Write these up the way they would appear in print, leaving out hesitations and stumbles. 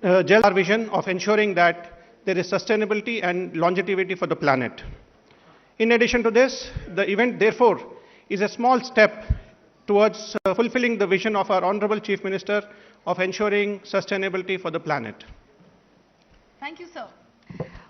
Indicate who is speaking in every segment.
Speaker 1: gel our vision of ensuring that there is sustainability and longevity for the planet. In addition to this, the event, therefore, is a small step towards fulfilling the vision of our Honorable Chief Minister of ensuring sustainability for the planet.
Speaker 2: Thank you, sir.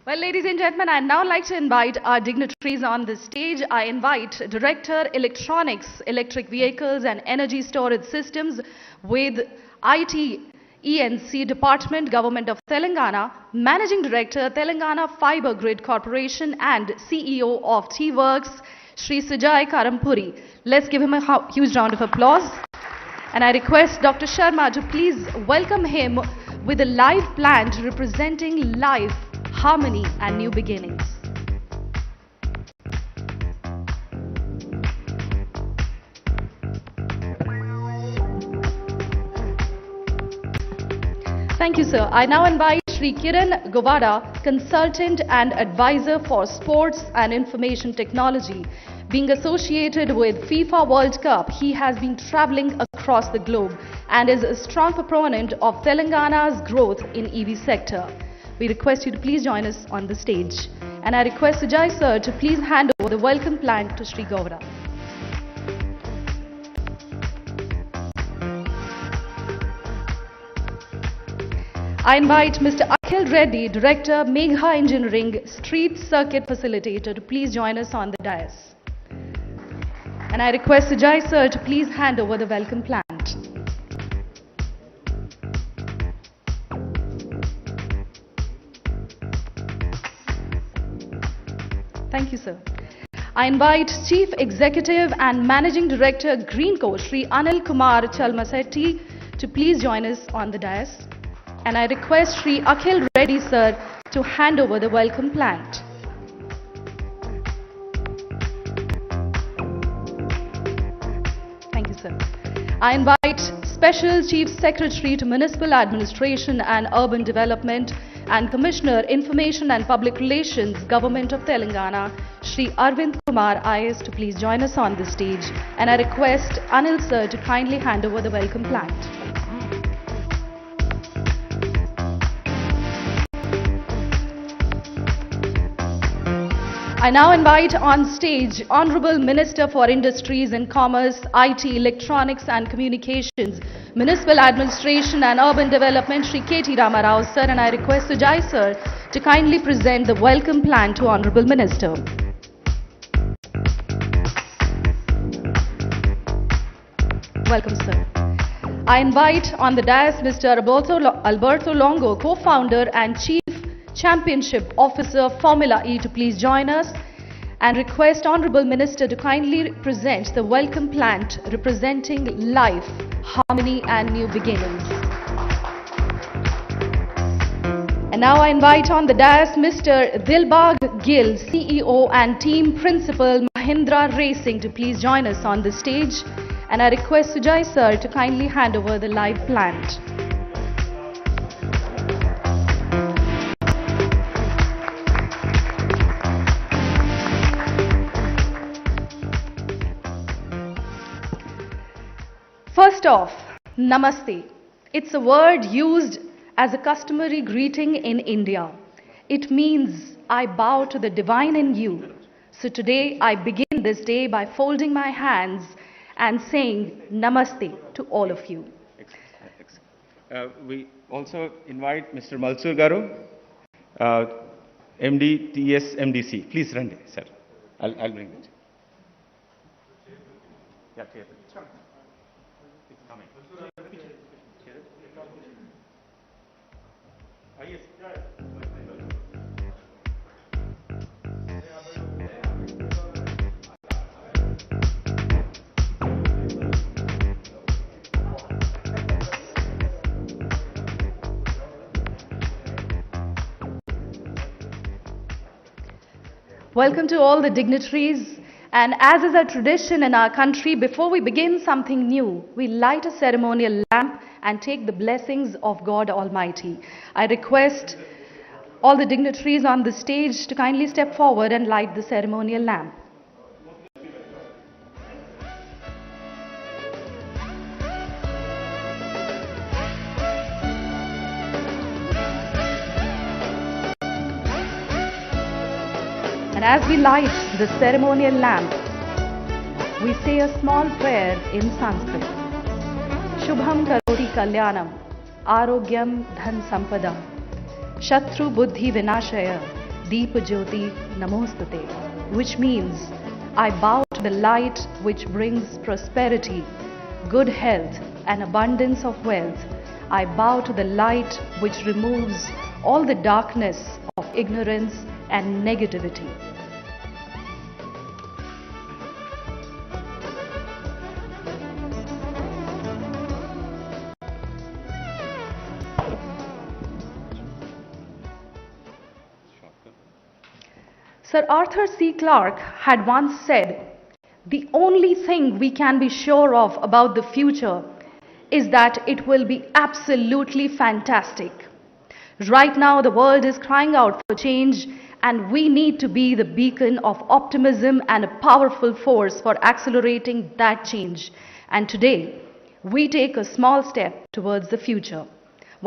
Speaker 2: Well, ladies and gentlemen, I'd now like to invite our dignitaries on the stage. I invite Director, Electronics, Electric Vehicles and Energy Storage Systems with IT ENC Department, Government of Telangana, Managing Director, Telangana Fiber Grid Corporation and CEO of T-Works, Sree Sujay Karampuri. Let's give him a huge round of applause. And I request Dr. Sharma to please welcome him with a live plant representing life, harmony and new beginnings. Thank you, sir. I now invite Sri Kiran Govada, Consultant and Advisor for Sports and Information Technology. Being associated with FIFA World Cup, he has been traveling across the globe and is a strong proponent of Telangana's growth in EV sector. We request you to please join us on the stage. And I request Sujay sir to please hand over the welcome plant to Sri Govada. I invite Mr. Akhil Reddy, Director, Megha Engineering, Street Circuit Facilitator, to please join us on the dais. And I request Sujay sir to please hand over the welcome plant. Thank you, sir. I invite Chief Executive and Managing Director, Greenco, Sri Anil Kumar Chalmasetti, to please join us on the dais. And I request Sri Akhil Reddy sir to hand over the welcome plant. Thank you, sir. I invite Special Chief Secretary to Municipal Administration and Urban Development and Commissioner Information and Public Relations, Government of Telangana, Sri Arvind Kumar IAS, to please join us on the stage. And I request Anil sir to kindly hand over the welcome plant. I now invite on stage Honorable Minister for Industries and Commerce, IT, Electronics and Communications, Municipal Administration and Urban Development, Sri KT Ramarao sir, and I request Sujay sir to kindly present the welcome plan to Honorable Minister. Welcome, sir. I invite on the dais Mr. Alberto Longo, co-founder and Chief Championship Officer, Formula E, to please join us, and request Honorable Minister to kindly present the welcome plant representing life, harmony and new beginnings. And now I invite on the dais Mr. Dilbagh Gill, CEO and Team Principal, Mahindra Racing, to please join us on the stage, and I request Sujay sir to kindly hand over the live plant. First off, Namaste. It's a word used as a customary greeting in India. It means I bow to the divine in you. So today I begin this day by folding my hands and saying Namaste to all of you.
Speaker 3: We also invite Mr. Malsoor Garu, MD TS MDC. Please run it, sir. I'll bring it. Yeah, clear. Yes.
Speaker 2: Welcome to all the dignitaries. And as is our tradition in our country, before we begin something new, we light a ceremonial lamp and take the blessings of God Almighty. I request all the dignitaries on the stage to kindly step forward and light the ceremonial lamp. as we light the ceremonial lamp, we say a small prayer in Sanskrit. Shubham karoti kalyanam, arogyam dhan sampadam, shatru buddhi vinashaya, deepa jyoti namostute, which means I bow to the light which brings prosperity, good health and abundance of wealth. I bow to the light which removes all the darkness of ignorance and negativity. Sir Arthur C. Clarke had once said, "The only thing we can be sure of about the future is that it will be absolutely fantastic." Right now, the world is crying out for change, and we need to be the beacon of optimism and a powerful force for accelerating that change. And today, we take a small step towards the future.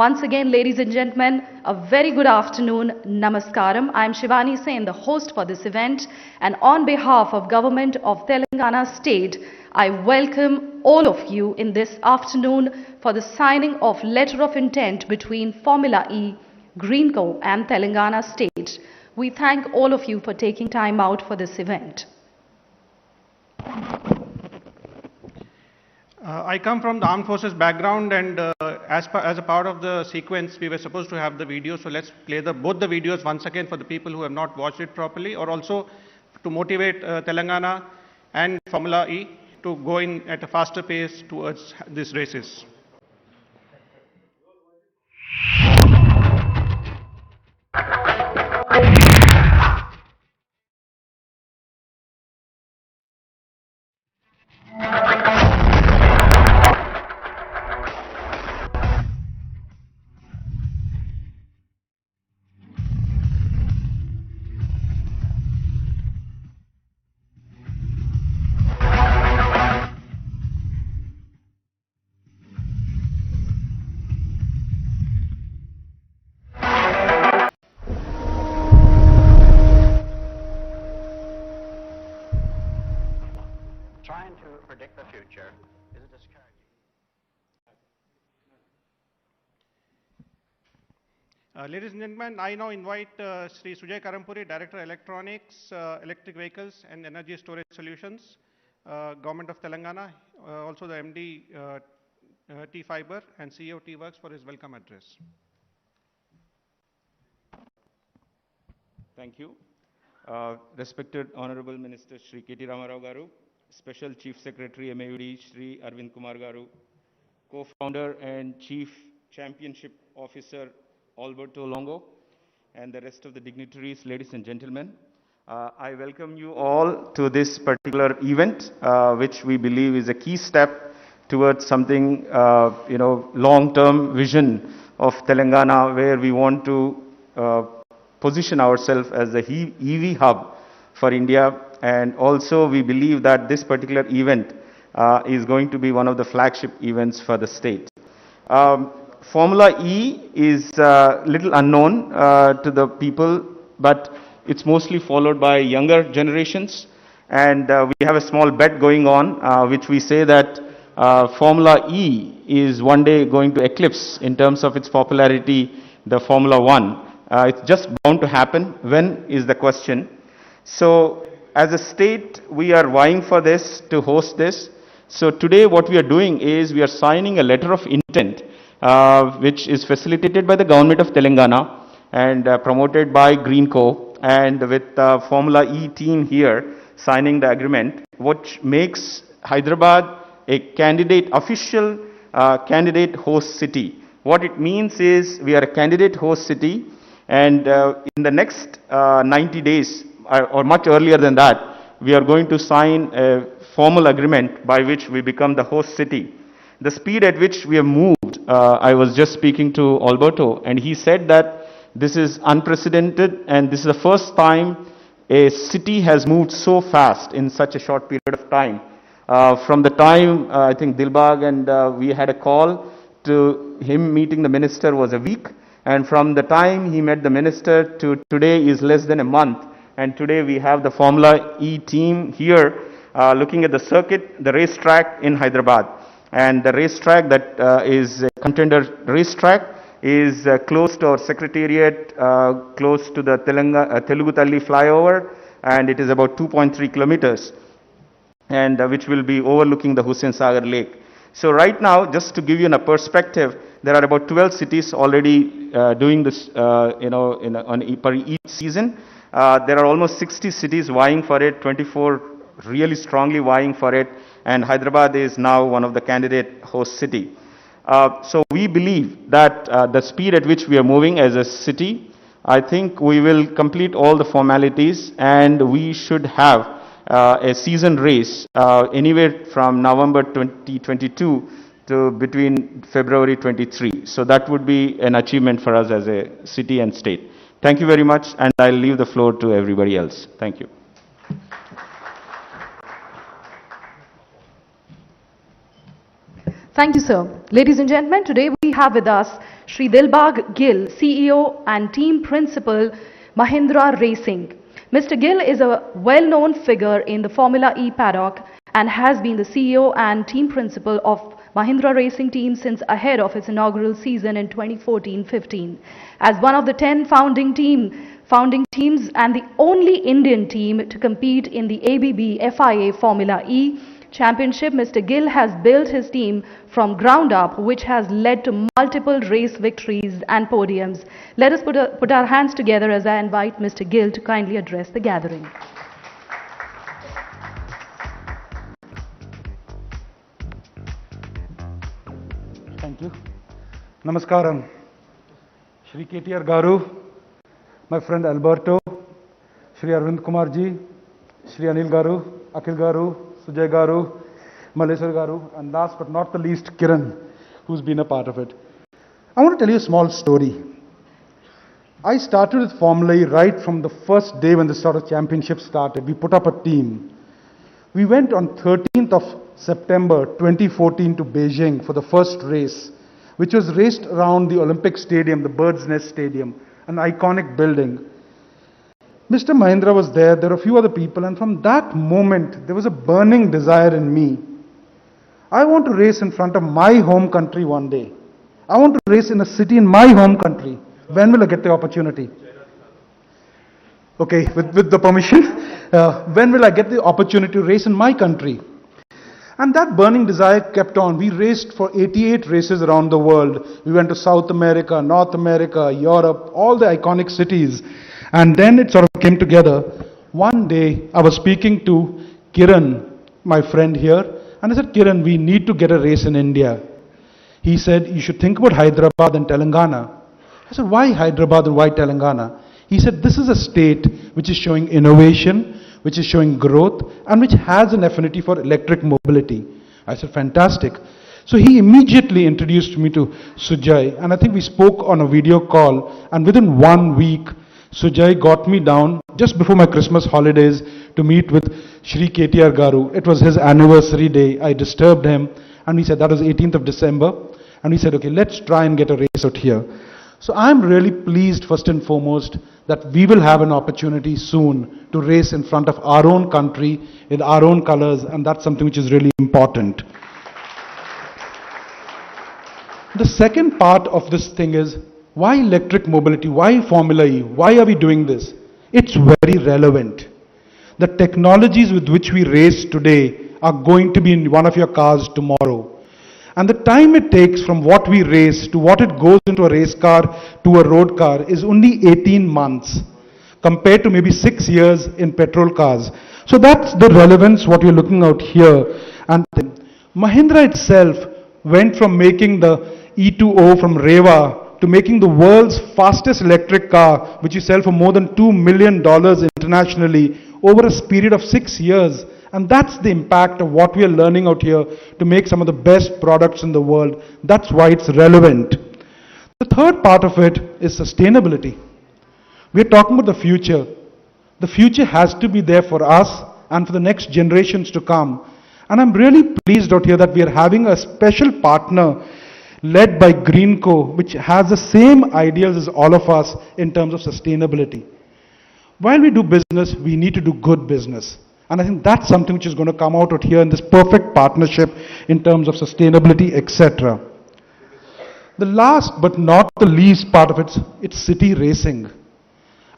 Speaker 2: Once again, ladies and gentlemen, a very good afternoon. Namaskaram. I am Shivani Sen, the host for this event, and on behalf of Government of Telangana State, I welcome all of you in this afternoon for the signing of letter of intent between Formula E, Greenco and Telangana State. We thank all of you for taking time out for this event.
Speaker 1: I come from the armed forces background, and as a part of the sequence, we were supposed to have the video. So let's play both the videos once again for the people who have not watched it properly, or also to motivate Telangana and Formula E to go in at a faster pace towards these races.
Speaker 4: Trying to predict the future is a discouraging.
Speaker 1: Ladies and gentlemen, I now invite Sri Sujay Karampuri, Director Electronics, Electric Vehicles and Energy Storage Solutions, Government of Telangana, also the MD T-Fiber and CEO T-Works for his welcome address.
Speaker 3: Thank you. Respected Honorable Minister Sri KT Ramarao Garu, Special Chief Secretary MOU Sri Arvind Kumar Garu, Co-founder and Chief Championship Officer Alberto Longo, and the rest of the dignitaries, ladies and gentlemen. I welcome you all to this particular event, which we believe is a key step towards something, long-term vision of Telangana, where we want to position ourselves as the EV hub for India. And also we believe that this particular event is going to be one of the flagship events for the state. Formula E is little unknown to the people, but it's mostly followed by younger generations. And we have a small bet going on, which we say that Formula E is one day going to eclipse in terms of its popularity the Formula 1. It's just bound to happen. When is the question? So as a state, we are vying for this, to host this. So today what we are doing is we are signing a letter of intent, which is facilitated by the Government of Telangana and promoted by Greenco, and with Formula E team here signing the agreement, which makes Hyderabad a official candidate host city. What it means is we are a candidate host city, and in the next 90 days, or much earlier than that, we are going to sign a formal agreement by which we become the host city. The speed at which we have moved, I was just speaking to Alberto, and he said that this is unprecedented, and this is the first time a city has moved so fast in such a short period of time. From the time, I think Dilbag and we had a call, to him meeting the minister was a week, and from the time he met the minister to today is less than a month. And today we have the Formula E team here looking at the circuit, the racetrack in Hyderabad. And the racetrack that is a contender racetrack is close to our secretariat, close to the Telugu Talli flyover, and it is about 2.3 kilometers, and which will be overlooking the Hussain Sagar Lake. So right now, just to give you a perspective, there are about 12 cities already doing this, per each season. There are almost 60 cities vying for it, 24 really strongly vying for it, and Hyderabad is now one of the candidate host city. So we believe that the speed at which we are moving as a city, I think we will complete all the formalities, and we should have a season race anywhere from November 2022 to between February 23. So that would be an achievement for us as a city and state. Thank you very much, and I'll leave the floor to everybody else. Thank you.
Speaker 2: Thank you, sir. Ladies and gentlemen, today we have with us Shri Dilbag Gill, CEO and Team Principal, Mahindra Racing. Mr. Gill is a well-known figure in the Formula E paddock and has been the CEO and team principal of Mahindra Racing team since ahead of its inaugural season in 2014-15. As one of the 10 founding teams and the only Indian team to compete in the ABB FIA Formula E Championship, Mr. Gill has built his team from ground up, which has led to multiple race victories and podiums. Let us put our hands together as I invite Mr. Gill to kindly address the gathering.
Speaker 5: Thank you. Namaskaram. Shri KTR Garu, my friend Alberto, Shri Arvind Kumar ji, Shri Anil Garu, Akhil Garu, Sujay Garu, Maleswar Garu, and last but not the least, Kiran, who's been a part of it. I want to tell you a small story. I started with Formula E right from the first day when the sort of championship started. We put up a team. We went on 13th of September 2014 to Beijing for the first race, which was raced around the Olympic Stadium, the Bird's Nest Stadium, an iconic building. Mr. Mahindra was there, there were a few other people, and from that moment, there was a burning desire in me. I want to race in front of my home country one day. I want to race in a city in my home country. When will I get the opportunity? Okay, with the permission, when will I get the opportunity to race in my country? And that burning desire kept on. We raced for 88 races around the world. We went to South America, North America, Europe, all the iconic cities. And then it sort of came together. One day, I was speaking to Kiran, my friend here, and I said, Kiran, we need to get a race in India. He said, you should think about Hyderabad and Telangana. I said, why Hyderabad and why Telangana? He said, this is a state which is showing innovation, which is showing growth, and which has an affinity for electric mobility. I said, fantastic. So he immediately introduced me to Sujay, and I think we spoke on a video call, and within 1 week, Sujay got me down just before my Christmas holidays to meet with Shri KTR Garu. It was his anniversary day. I disturbed him, and he said that was 18th of December, and we said, okay, let's try and get a race out here. So I'm really pleased, first and foremost, that we will have an opportunity soon to race in front of our own country in our own colors, and that's something which is really important. The second part of this thing is, why electric mobility? Why Formula E? Why are we doing this? It's very relevant. The technologies with which we race today are going to be in one of your cars tomorrow. And the time it takes from what we race to what it goes into a race car to a road car is only 18 months compared to maybe 6 years in petrol cars. So that's the relevance what we're looking out here. And Mahindra itself went from making the E2O from Reva to making the world's fastest electric car, which you sell for more than $2 million internationally over a period of 6 years. And that's the impact of what we are learning out here to make some of the best products in the world. That's why it's relevant. The third part of it is sustainability. We're talking about the future. The future has to be there for us and for the next generations to come. And I'm really pleased out here that we are having a special partner led by Greenco, which has the same ideals as all of us in terms of sustainability. while we do business, we need to do good business. And I think that's something which is going to come out here in this perfect partnership in terms of sustainability, etc. The last but not the least part of it's city racing.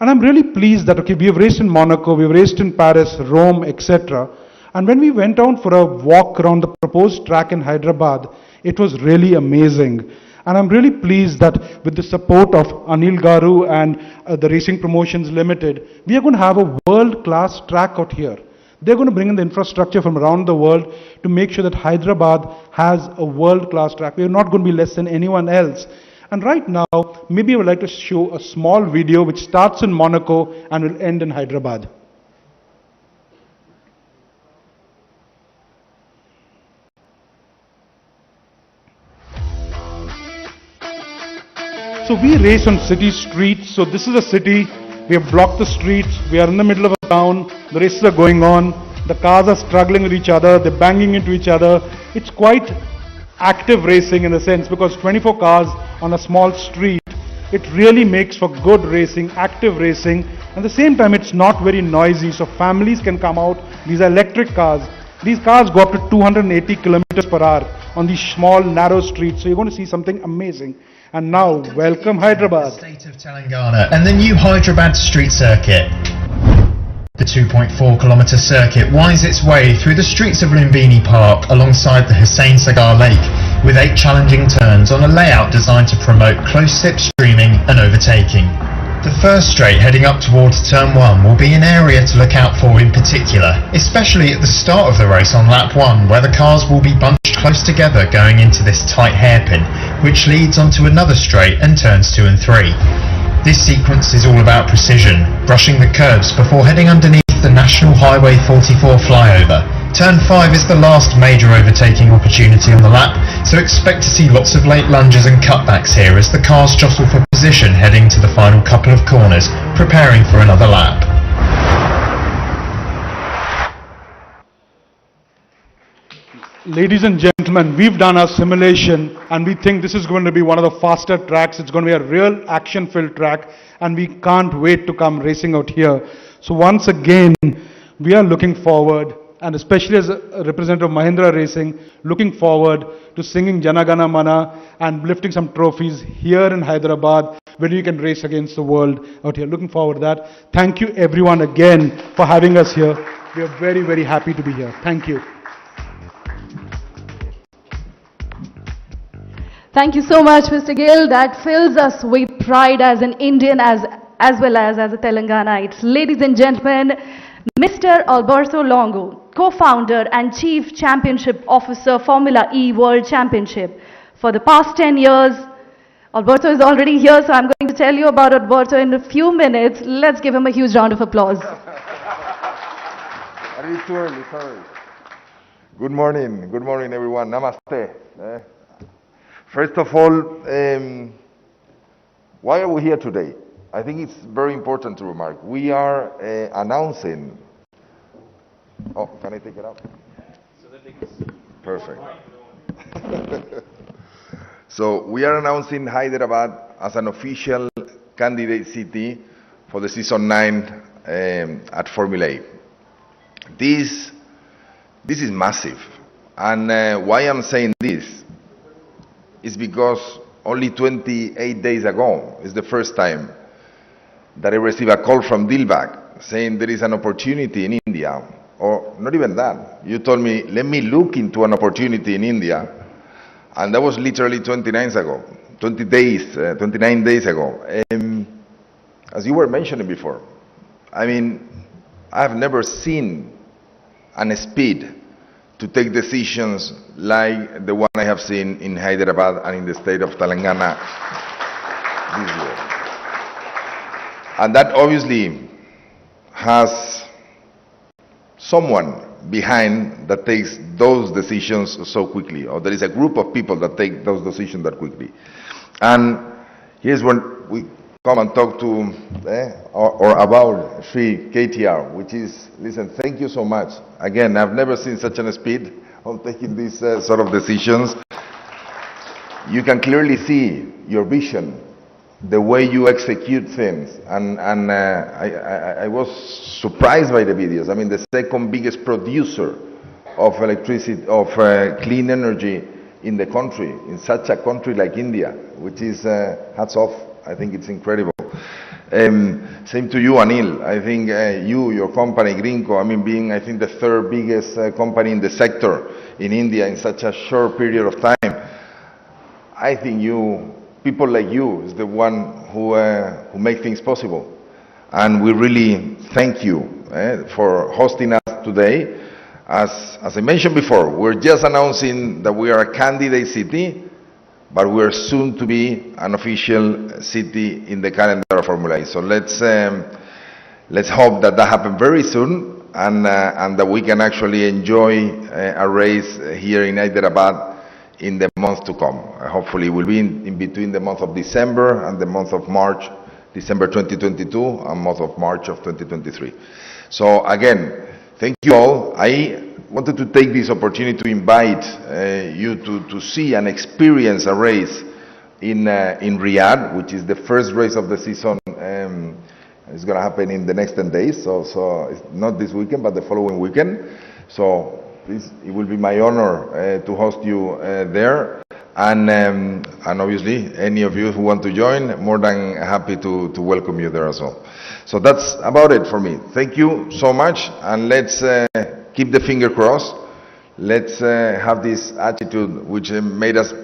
Speaker 5: And I'm really pleased that, okay, we have raced in Monaco, we've raced in Paris, Rome, etc. And when we went out for a walk around the proposed track in Hyderabad, it was really amazing. And I'm really pleased that with the support of Anil Garu and the Racing Promotions Limited, we are going to have a world-class track out here. They're going to bring in the infrastructure from around the world to make sure that Hyderabad has a world-class track. We are not going to be less than anyone else. And right now, maybe I would like to show a small video which starts in Monaco and will end in Hyderabad. So we race on city streets. So this is a city. We have blocked the streets. We are in the middle of a town. The races are going on. The cars are struggling with each other. They're banging into each other. It's quite active racing in a sense because 24 cars on a small street, it really makes for good racing, active racing. At the same time, it's not very noisy, so families can come out. These are electric cars. These cars go up to 280 kilometers per hour on these small, narrow streets. So you're going to see something amazing. And now, welcome Hyderabad.
Speaker 6: The state of Telangana and the new Hyderabad street circuit. The 2.4-kilometre circuit winds its way through the streets of Lumbini Park alongside the Hussain Sagar Lake, with 8 challenging turns on a layout designed to promote close slipstreaming and overtaking. The first straight heading up towards Turn 1 will be an area to look out for in particular, especially at the start of the race on lap 1, where the cars will be bunched close together going into this tight hairpin, which leads onto another straight and turns 2 and 3. This sequence is all about precision, brushing the curbs before heading underneath the National Highway 44 flyover. Turn 5 is the last major overtaking opportunity on the lap, so expect to see lots of late lunges and cutbacks here as the cars jostle for position heading to the final couple of corners, preparing for another lap.
Speaker 5: Ladies and gentlemen, we've done our simulation and we think this is going to be one of the faster tracks. It's going to be a real action-filled track and we can't wait to come racing out here. So once again, we are looking forward, and especially as a representative of Mahindra Racing, looking forward to singing Jana Gana Mana and lifting some trophies here in Hyderabad when you can race against the world out here. Looking forward to that. Thank you everyone again for having us here. We are very, very happy to be here. Thank you.
Speaker 2: Thank you so much, Mr. Gill. That fills us with pride as an Indian as well as a Telanganite. Ladies and gentlemen, Mr. Alberto Longo, co-founder and chief championship officer, Formula E World Championship. For the past 10 years, Alberto is already here, so I'm going to tell you about Alberto in a few minutes. Let's give him a huge round of applause.
Speaker 7: Are you too early? Sorry. Good morning everyone. Namaste. First of all, why are we here today? I think it's very important to remark. We are announcing. Oh, can I take it out? So that they can see. Perfect. So we are announcing Hyderabad as an official candidate city for the season 9 at Formula E. This is massive, and why I'm saying this is because only 28 days ago is the first time that I received a call from Dilbag saying there is an opportunity in India, or not even that. You told me, let me look into an opportunity in India, and that was literally 29 days ago. As you were mentioning before, I mean, I've never seen an speed to take decisions like the one I have seen in Hyderabad and in the state of Telangana this year. And that obviously has someone behind that takes those decisions so quickly, or there is a group of people that take those decisions that quickly. And here's when we come and talk to or about Sree KTR, which is, listen, thank you so much. Again, I've never seen such a speed on taking these sort of decisions. You can clearly see your vision the way you execute things. And I was surprised by the videos. I mean, the second biggest producer of electricity, of clean energy in the country, in such a country like India, which is hats off. I think it's incredible. Same to you, Anil. I think your company, Greenco, I mean, being, I think, the third biggest company in the sector in India in such a short period of time, I think people like you is the one who make things possible. And we really thank you for hosting us today. As I mentioned before, we're just announcing that we are a candidate city, but we're soon to be an official city in the calendar of Formula E. So let's hope that happens very soon, and that we can actually enjoy a race here in Hyderabad in the months to come. Hopefully it will be in between the month of December and the month of March, December 2022 and month of March of 2023. So again, thank you all. I wanted to take this opportunity to invite you to see and experience a race in Riyadh, which is the first race of the season. It's going to happen in the next 10 days, so it's not this weekend, but the following weekend. So it will be my honor to host you there. And obviously, any of you who want to join, more than happy to welcome you there as well. So that's about it for me. Thank you so much, and let's keep the finger crossed. Let's have this attitude which made us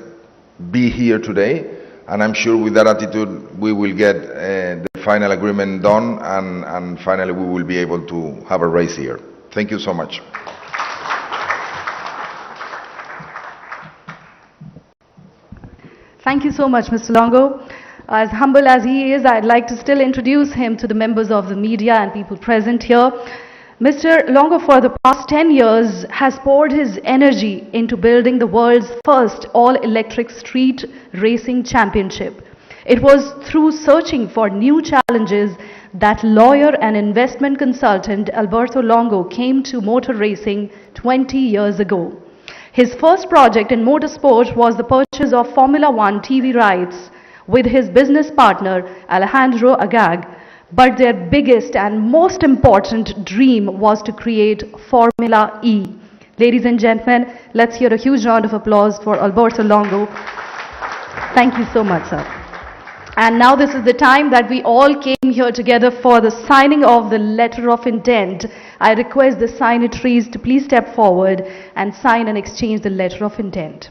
Speaker 7: be here today, and I'm sure with that attitude we will get the final agreement done, and finally we will be able to have a race here. Thank you so much.
Speaker 2: Thank you so much, Mr. Longo. As humble as he is, I'd like to still introduce him to the members of the media and people present here. Mr. Longo, for the past 10 years, has poured his energy into building the world's first all-electric street racing championship. It was through searching for new challenges that lawyer and investment consultant Alberto Longo came to motor racing 20 years ago. His first project in motorsport was the purchase of Formula One TV rights with his business partner Alejandro Agag, but their biggest and most important dream was to create Formula E. Ladies and gentlemen, let's hear a huge round of applause for Alberto Longo. Thank you so much, sir. And now this is the time that we all came here together for the signing of the letter of intent. I request the signatories to please step forward and sign and exchange the letter of intent.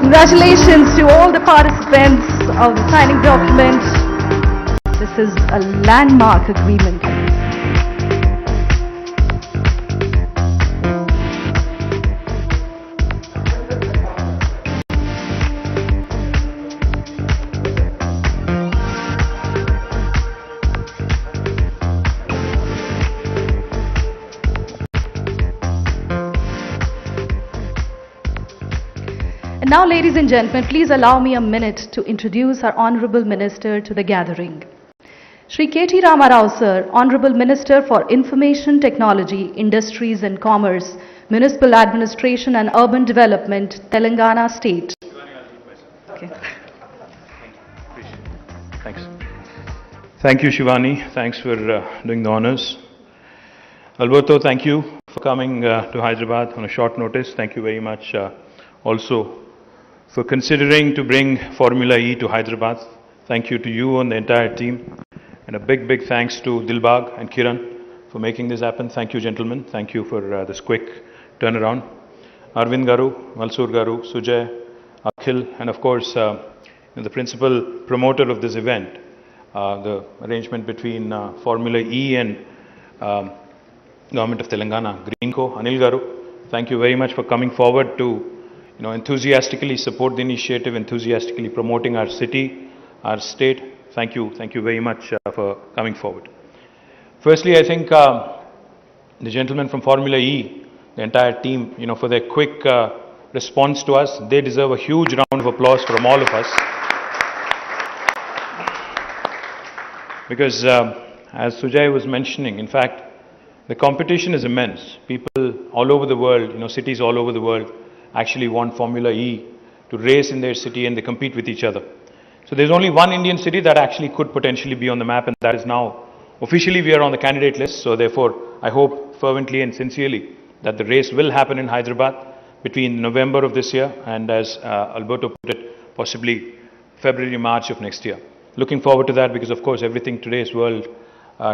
Speaker 2: Congratulations to all the participants of the signing document. This is a landmark agreement. And now, ladies and gentlemen, please allow me a minute to introduce our Honorable Minister to the gathering. Sri K.T. Ramarao sir, Honorable Minister for Information Technology, Industries and Commerce, Municipal Administration and Urban Development, Telangana State. Okay.
Speaker 8: Thanks. Thank you, Shivani. Thanks for doing the honors. Alberto, thank you for coming to Hyderabad on a short notice. Thank you very much also for considering to bring Formula E to Hyderabad. Thank you to you and the entire team. And a big, big thanks to Dilbag and Kiran for making this happen. Thank you, gentlemen. Thank you for this quick turnaround. Arvind Garu, Malsoor Garu, Sujay, Akhil, and of course, the principal promoter of this event, the arrangement between Formula E and Government of Telangana, Greenco, Anil Garu. Thank you very much for coming forward to enthusiastically support the initiative, enthusiastically promoting our city, our state. Thank you very much for coming forward. Firstly, I think the gentlemen from Formula E, the entire team, for their quick response to us, they deserve a huge round of applause from all of us. Because as Sujay was mentioning, in fact, the competition is immense. People all over the world, cities all over the world actually want Formula E to race in their city, and they compete with each other. So there's only one Indian city that actually could potentially be on the map, and that is now, officially we are on the candidate list. So therefore, I hope fervently and sincerely that the race will happen in Hyderabad between November of this year and, as Alberto put it, possibly February, March of next year. Looking forward to that, because of course everything today's world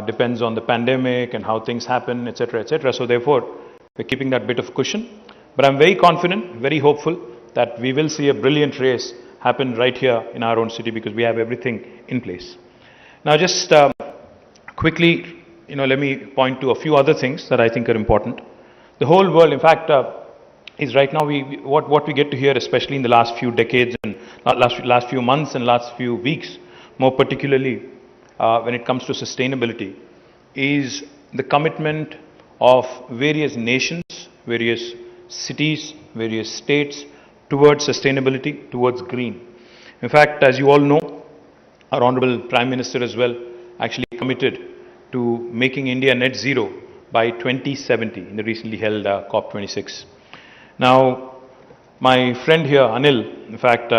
Speaker 8: depends on the pandemic and how things happen, etc., etc. So therefore, we're keeping that bit of cushion. But I'm very confident, very hopeful that we will see a brilliant race happen right here in our own city, because we have everything in place. Now just quickly, let me point to a few other things that I think are important. The whole world, in fact, is right now, what we get to hear, especially in the last few decades and last few months and last few weeks, more particularly when it comes to sustainability, is the commitment of various nations, various cities, various states towards sustainability, towards green. In fact, as you all know, our Honorable Prime Minister as well actually committed to making India net zero by 2070 in the recently held COP26. Now, my friend here, Anil, in fact,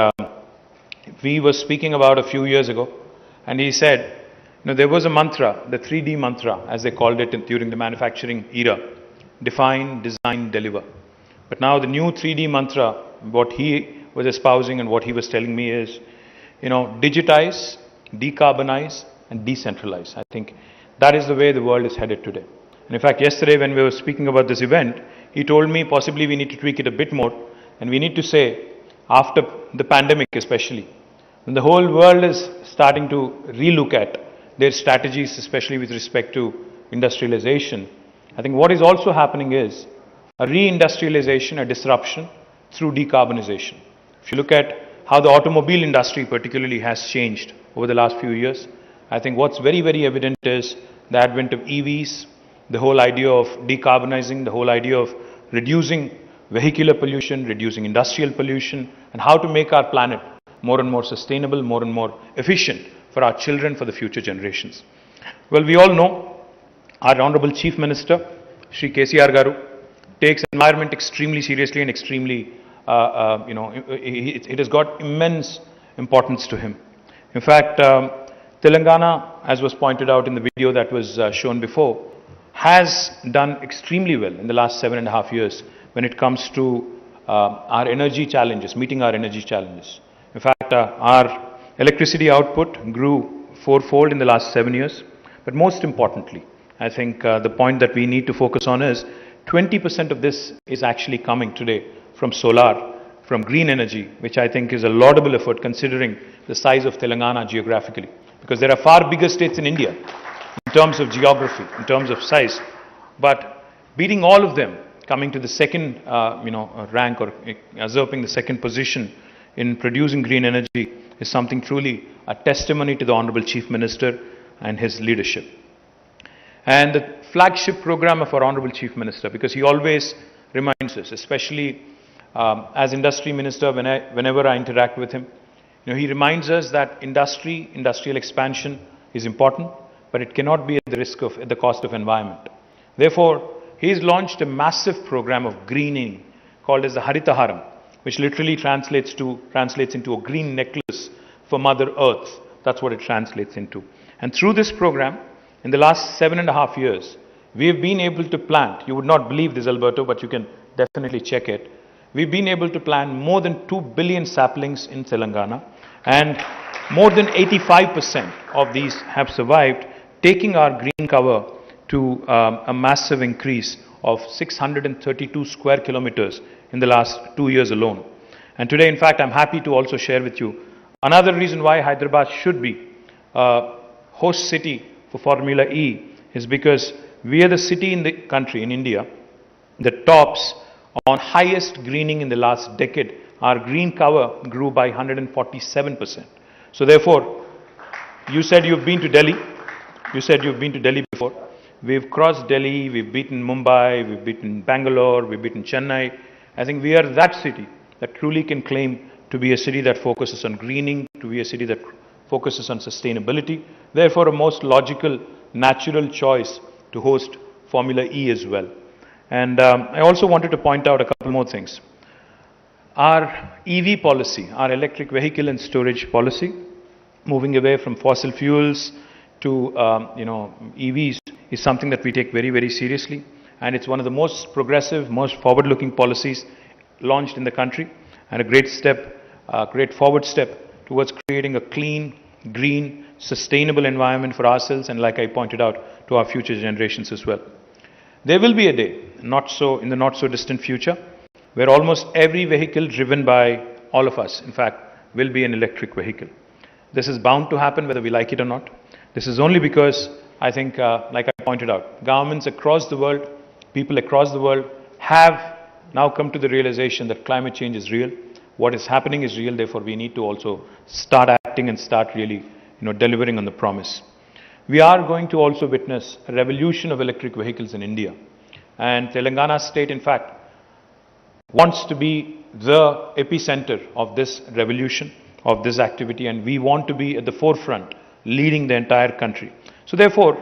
Speaker 8: we were speaking about a few years ago, and he said, there was a mantra, the 3D mantra, as they called it during the manufacturing era: define, design, deliver. But now the new 3D mantra, what he was espousing and what he was telling me is, digitize, decarbonize, and decentralize. I think that is the way the world is headed today. And in fact, yesterday when we were speaking about this event, he told me possibly we need to tweak it a bit more, and we need to say, after the pandemic especially, when the whole world is starting to relook at their strategies, especially with respect to industrialization, I think what is also happening is a reindustrialization, a disruption through decarbonization. If you look at how the automobile industry particularly has changed over the last few years, I think what's very, very evident is the advent of EVs, the whole idea of decarbonizing, the whole idea of reducing vehicular pollution, reducing industrial pollution, and how to make our planet more and more sustainable, more and more efficient for our children, for the future generations. Well, we all know our Honorable Chief Minister, Sree KTR Garu, takes environment extremely seriously and extremely, it has got immense importance to him. In fact, Telangana, as was pointed out in the video that was shown before, has done extremely well in the last 7.5 years when it comes to our energy challenges, meeting our energy challenges. In fact, our electricity output grew 4-fold in the last 7 years. But most importantly, I think the point that we need to focus on is 20% of this is actually coming today from solar, from green energy, which I think is a laudable effort considering the size of Telangana geographically. Because there are far bigger states in India in terms of geography, in terms of size. But beating all of them, coming to the second rank, or usurping the second position in producing green energy, is something truly a testimony to the Honorable Chief Minister and his leadership. And the flagship program of our Honorable Chief Minister, because he always reminds us, especially as Industry Minister, whenever I interact with him, he reminds us that industrial expansion is important, but it cannot be at the cost of environment. Therefore, he's launched a massive program of greening called as the Haritaharam, which literally translates into a green necklace for Mother Earth, That's what it translates into. And through this program, in the last 7.5 years, we have been able to plant, you would not believe this, Alberto, but you can definitely check it. We've been able to plant more than 2 billion saplings in Telangana, and more than 85% of these have survived, taking our green cover to a massive increase of 632 square kilometers in the last 2 years alone. And today, in fact, I'm happy to also share with you another reason why Hyderabad should be a host city for Formula E is because we are the city in the country, in India, that tops on highest greening in the last decade. Our green cover grew by 147%. So therefore, you said you've been to Delhi. You said you've been to Delhi before. We've crossed Delhi, we've beaten Mumbai, we've beaten Bangalore, we've beaten Chennai. I think we are that city that truly can claim to be a city that focuses on greening, to be a city that focuses on sustainability. Therefore, a most logical, natural choice to host Formula E as well. And I also wanted to point out a couple more things. Our EV policy, our electric vehicle and storage policy, moving away from fossil fuels to EVs, is something that we take very, very seriously. And it's one of the most progressive, most forward-looking policies launched in the country, and a great step, great forward step towards creating a clean, green, sustainable environment for ourselves and, like I pointed out, to our future generations as well. There will be a day, in the not so distant future, where almost every vehicle driven by all of us, in fact, will be an electric vehicle. This is bound to happen whether we like it or not. This is only because I think, like I pointed out, governments across the world, people across the world have now come to the realization that climate change is real. What is happening is real, therefore we need to also start acting and start really delivering on the promise. We are going to also witness a revolution of electric vehicles in India. And Telangana state, in fact, wants to be the epicenter of this revolution, of this activity, and we want to be at the forefront, leading the entire country. So therefore,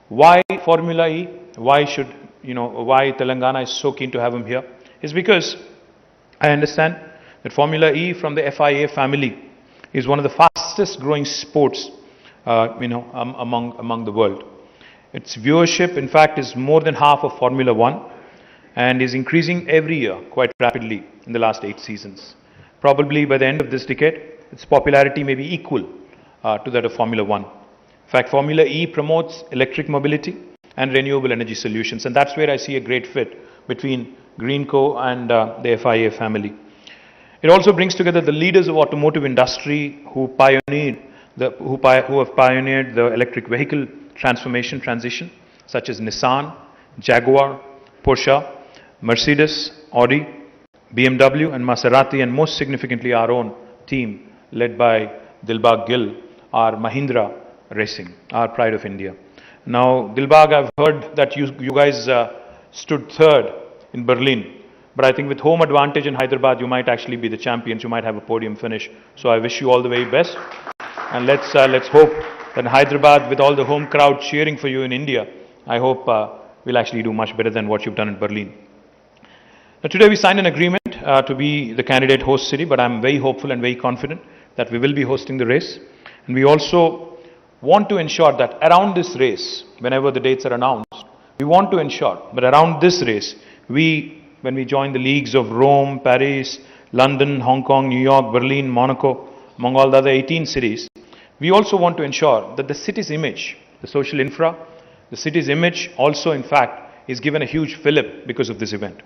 Speaker 8: why Formula E? Why Telangana is so keen to have him here? Is because I understand that Formula E from the FIA family is one of the fastest growing sports among the world. Its viewership, in fact, is more than half of Formula 1 and is increasing every year quite rapidly in the last 8 seasons. Probably by the end of this decade, its popularity may be equal to that of Formula 1. In fact, Formula E promotes electric mobility and renewable energy solutions, and that's where I see a great fit between Greenco and the FIA family. It also brings together the leaders of automotive industry who have pioneered the electric vehicle transition, such as Nissan, Jaguar, Porsche, Mercedes, Audi, BMW and Maserati, and most significantly our own team led by Dilbagh Gill, our Mahindra Racing, our pride of India. Now, Dilbagh, I've heard that you guys stood third in Berlin, but I think with home advantage in Hyderabad, you might actually be the champions. You might have a podium finish. So I wish you all the very best. And let's hope that in Hyderabad, with all the home crowd cheering for you in India, I hope we'll actually do much better than what you've done in Berlin. Now, today we signed an agreement to be the candidate host city, but I'm very hopeful and very confident that we will be hosting the race. And we also want to ensure that around this race, whenever the dates are announced, we want to ensure that around this race, when we join the leagues of Rome, Paris, London, Hong Kong, New York, Berlin, Monaco, among all the other 18 cities, we also want to ensure that the city's image, the social infra, the city's image also, in fact, is given a huge fillip because of this event.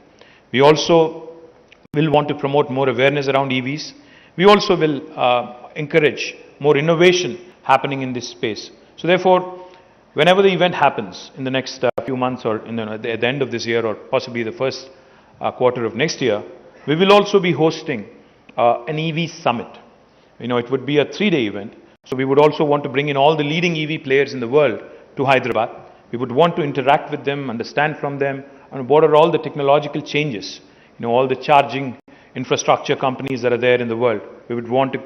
Speaker 8: We also will want to promote more awareness around EVs. We also will encourage more innovation happening in this space. So therefore, whenever the event happens in the next few months or at the end of this year or possibly the first quarter of next year, we will also be hosting an EV summit. It would be a 3-day event. So we would also want to bring in all the leading EV players in the world to Hyderabad. We would want to interact with them, understand from them, and what are all the technological changes, all the charging infrastructure companies that are there in the world. We would want to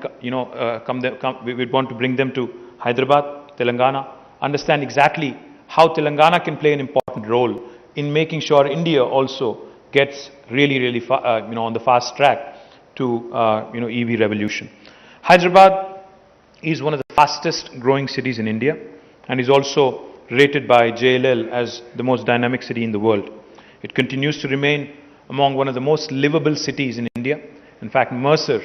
Speaker 8: we would want to bring them to Hyderabad, Telangana, understand exactly how Telangana can play an important role in making sure India also gets really on the fast track to EV revolution. Hyderabad is one of the fastest growing cities in India and is also rated by JLL as the most dynamic city in the world. It continues to remain among one of the most livable cities in India. In fact, Mercer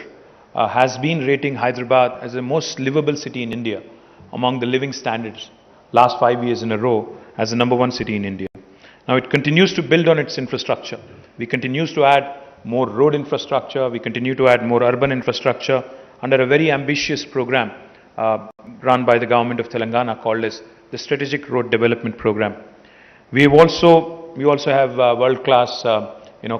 Speaker 8: has been rating Hyderabad as the most livable city in India among the living standards last 5 years in a row as the #1 city in India. Now it continues to build on its infrastructure. We continue to add more road infrastructure. We continue to add more urban infrastructure under a very ambitious program run by the government of Telangana called as the Strategic Road Development Program. We also have world-class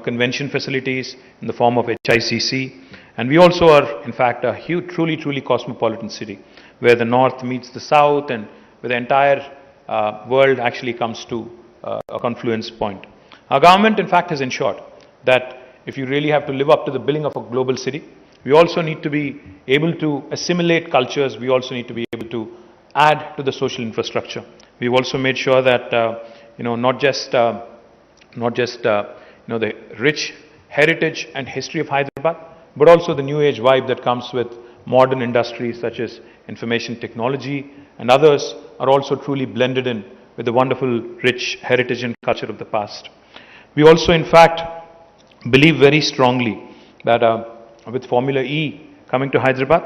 Speaker 8: convention facilities in the form of HICC, and we also are in fact a huge, truly cosmopolitan city where the north meets the south and where the entire world actually comes to a confluence point. Our government in fact has ensured that if you really have to live up to the billing of a global city, we also need to be able to assimilate cultures. We also need to be able to add to the social infrastructure. We've also made sure that not just the rich heritage and history of Hyderabad, but also the new age vibe that comes with modern industries such as information technology and others are also truly blended in with the wonderful rich heritage and culture of the past. We also in fact believe very strongly that with Formula E coming to Hyderabad,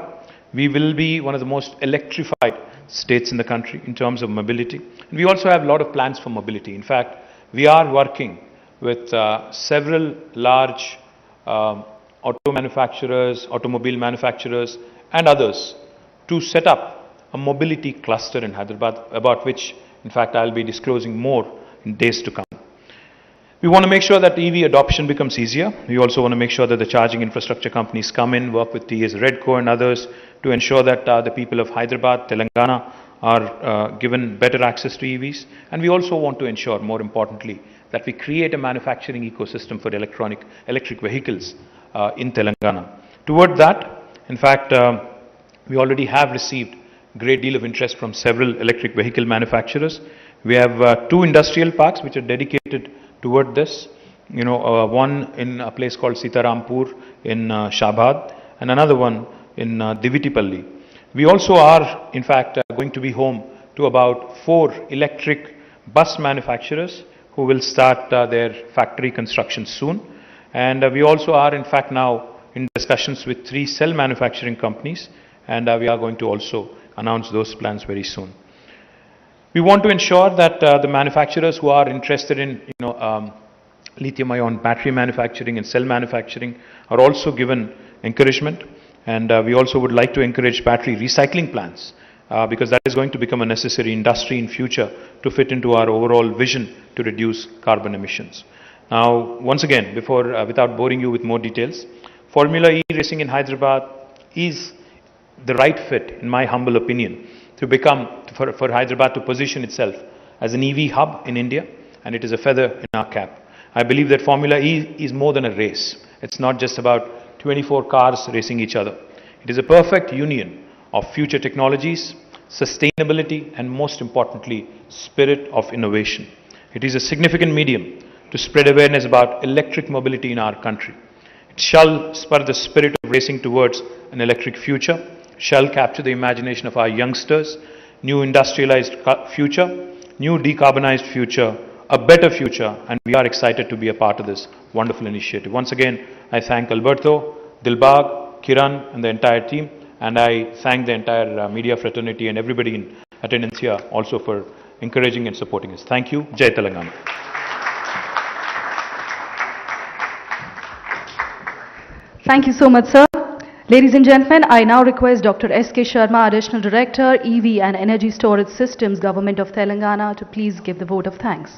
Speaker 8: we will be one of the most electrified states in the country in terms of mobility. And we also have a lot of plans for mobility. In fact, we are working with several large automobile manufacturers and others to set up a mobility cluster in Hyderabad, about which in fact I'll be disclosing more in days to come. We want to make sure that EV adoption becomes easier. We also want to make sure that the charging infrastructure companies come in, work with TAs Redco and others to ensure that the people of Hyderabad, Telangana are given better access to EVs. And we also want to ensure, more importantly, that we create a manufacturing ecosystem for electric vehicles in Telangana. Toward that, in fact, we already have received a great deal of interest from several electric vehicle manufacturers. We have 2 industrial parks which are dedicated toward this, one in a place called Sitarampur in Shabad and another one in Divitipalli. We also are in fact going to be home to about 4 electric bus manufacturers who will start their factory construction soon. And we also are in fact now in discussions with 3 cell manufacturing companies, and we are going to also announce those plans very soon. We want to ensure that the manufacturers who are interested in lithium-ion battery manufacturing and cell manufacturing are also given encouragement, and we also would like to encourage battery recycling plants because that is going to become a necessary industry in future to fit into our overall vision to reduce carbon emissions. Now, once again, without boring you with more details, Formula E racing in Hyderabad is the right fit, in my humble opinion, to become, for Hyderabad to position itself as an EV hub in India, and it is a feather in our cap. I believe that Formula E is more than a race. It's not just about 24 cars racing each other. It is a perfect union of future technologies, sustainability, and most importantly, spirit of innovation. It is a significant medium to spread awareness about electric mobility in our country. It shall spur the spirit of racing towards an electric future, shall capture the imagination of our youngsters, new industrialized future, new decarbonized future, a better future, and we are excited to be a part of this wonderful initiative. Once again, I thank Alberto, Dilbag, Kiran and the entire team, and I thank the entire media fraternity and everybody in attendance here also for encouraging and supporting us. Thank you. Jai Telangana.
Speaker 2: Thank you so much, sir. Ladies and gentlemen, I now request Dr. S.K. Sharma, Additional Director, EV and Energy Storage Systems, Government of Telangana, to please give the vote of thanks.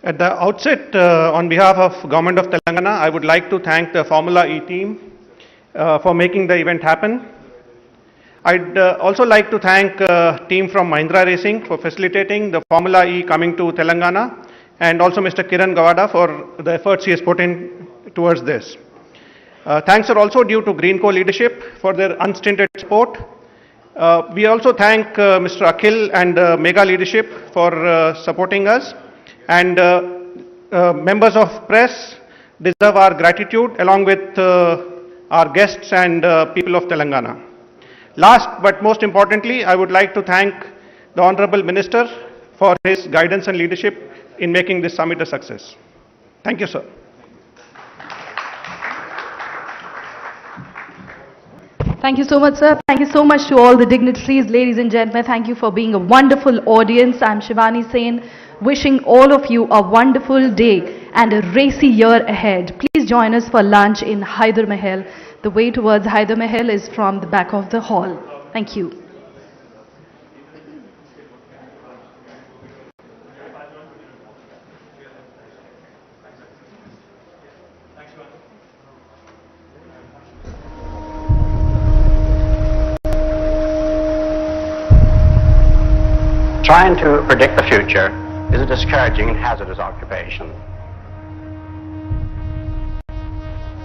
Speaker 1: At the outset, on behalf of Government of Telangana, I would like to thank the Formula E team for making the event happen. I'd also like to thank team from Mahindra Racing for facilitating the Formula E coming to Telangana, and also Mr. Kiran Gawada for the efforts he has put in towards this. Thanks are also due to Greenco leadership for their unstinted support. We also thank Mr. Akhil and Mega leadership for supporting us, and members of press deserve our gratitude along with our guests and people of Telangana. Last but most importantly, I would like to thank the Honorable Minister for his guidance and leadership in making this summit a success. Thank you, sir.
Speaker 2: Thank you so much, sir. Thank you so much to all the dignitaries, ladies and gentlemen. Thank you for being a wonderful audience. I'm Shivani Sen, wishing all of you a wonderful day and a racy year ahead. Please join us for lunch in Hyder Mahal. The way towards Hyder Mahal is from the back of the hall. Thank you.
Speaker 4: Trying to predict the future is a discouraging and hazardous occupation.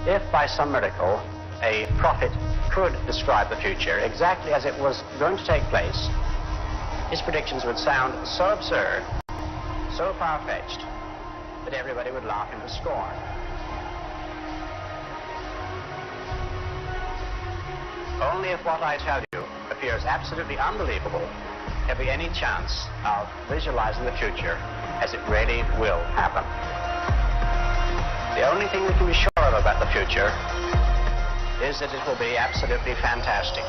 Speaker 4: If by some miracle a prophet could describe the future exactly as it was going to take place, his predictions would sound so absurd, so far-fetched, that everybody would laugh him to scorn. Only if what I tell you appears absolutely unbelievable have we any chance of visualizing the future as it really will happen. The only thing we can be sure of about the future is that it will be absolutely fantastic.